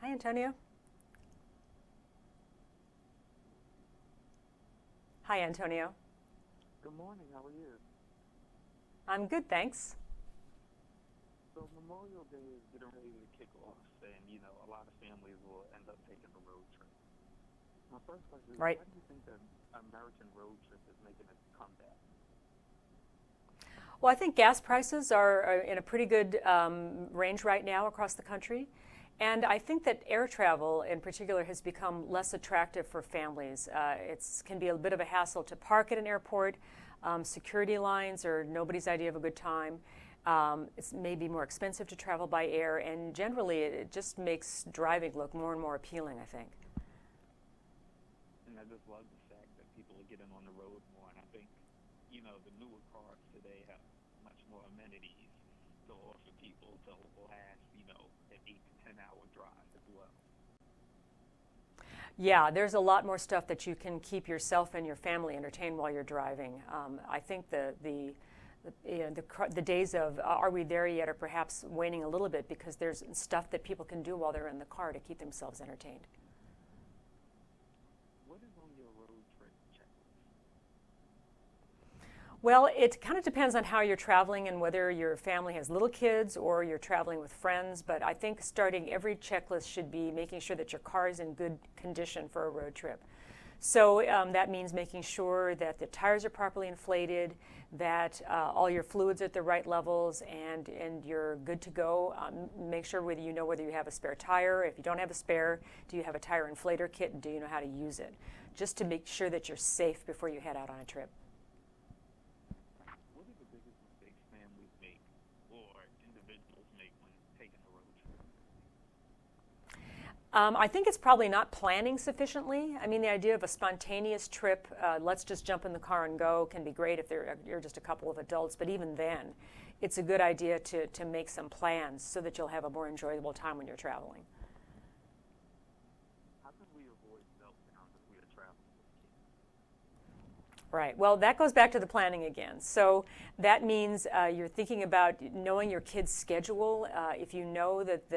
Hi, Antonio. Hi, Antonio. Good morning. How are you? I'm good, thanks. So Memorial Day is getting ready to kick off, and a lot of families will end up taking a road trip. My first question is, Right. why do you think the American road trip is making a comeback? Well, I think gas prices are in a pretty good range right now across the country. And I think that air travel in particular has become less attractive for families. It can be a bit of a hassle to park at an airport. Security lines are nobody's idea of a good time. It's maybe more expensive to travel by air, and generally it just makes driving look more and more appealing, I think. And I just love the fact that people are getting on the road more, and I think, the newer cars today have much more amenities to offer people to last, an 8 to 10 hour drive as well. Yeah, there's a lot more stuff that you can keep yourself and your family entertained while you're driving. I think the days of are we there yet are perhaps waning a little bit because there's stuff that people can do while they're in the car to keep themselves entertained. What is on your road trip checklist? Well, it kind of depends on how you're traveling and whether your family has little kids or you're traveling with friends. But I think starting every checklist should be making sure that your car is in good condition for a road trip. So that means making sure that the tires are properly inflated, that all your fluids are at the right levels, and you're good to go. Make sure whether you know whether you have a spare tire. If you don't have a spare, do you have a tire inflator kit, and do you know how to use it? Just to make sure that you're safe before you head out on a trip. What are the biggest mistakes families make or individuals make when taking a road trip? I think it's probably not planning sufficiently. I mean, the idea of a spontaneous trip, let's just jump in the car and go, can be great if you're just a couple of adults. But even then, it's a good idea to make some plans so that you'll have a more enjoyable time when you're traveling. How can we avoid meltdowns if we are traveling with kids? Right. Well, that goes back to the planning again. So that means you're thinking about knowing your kids' schedule. If you know that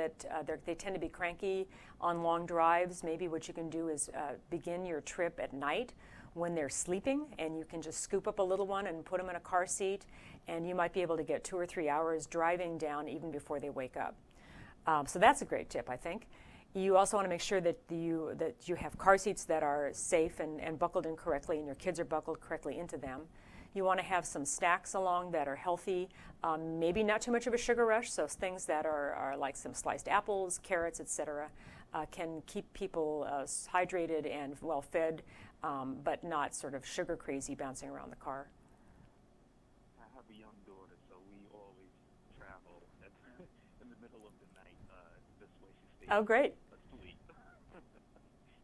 they tend to be cranky on long drives, maybe what you can do is begin your trip at night when they're sleeping, and you can just scoop up a little one and put them in a car seat, and you might be able to get 2 or 3 hours driving down even before they wake up. So that's a great tip, I think. You also want to make sure that you have car seats that are safe and buckled in correctly, and your kids are buckled correctly into them. You want to have some snacks along that are healthy, maybe not too much of a sugar rush, so things that are like some sliced apples, carrots, etc., can keep people hydrated and well fed, but not sort of sugar crazy bouncing around the car. I have a young daughter, so we always travel in the middle of the night. This way she Oh, stays great. asleep.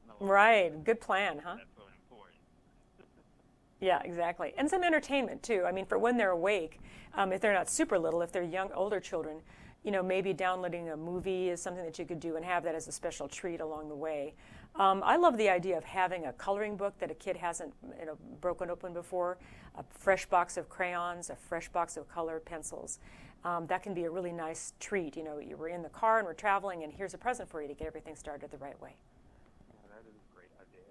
No, Right. Good plan, huh? that's so important. Yeah, exactly. And some entertainment too. I mean, for when they're awake, if they're not super little, if they're young, older children, maybe downloading a movie is something that you could do and have that as a special treat along the way. I love the idea of having a coloring book that a kid hasn't, broken open before, a fresh box of crayons, a fresh box of colored pencils. That can be a really nice treat. You were in the car and we're traveling, and here's a present for you to get everything started the right way. Yeah, that is a great idea.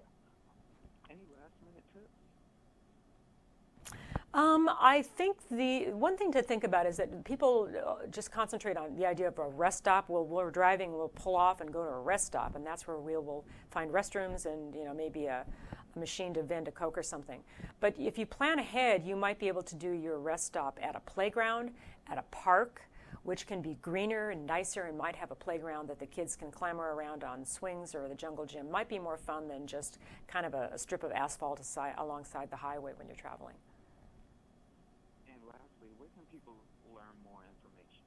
Any last minute tips? I think the one thing to think about is that people just concentrate on the idea of a rest stop. We're driving, we'll pull off and go to a rest stop, and that's where we'll find restrooms and maybe a machine to vend a Coke or something. But if you plan ahead, you might be able to do your rest stop at a playground, at a park, which can be greener and nicer and might have a playground that the kids can clamber around on swings, or the jungle gym might be more fun than just kind of a strip of asphalt alongside the highway when you're traveling. And lastly, where can people learn more information?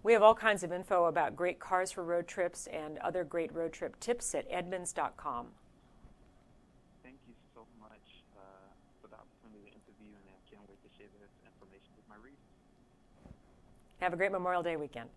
We have all kinds of info about great cars for road trips and other great road trip tips at edmunds.com. Thank you so much for the opportunity to interview, and I can't wait to share this information with my readers. Have a great Memorial Day weekend.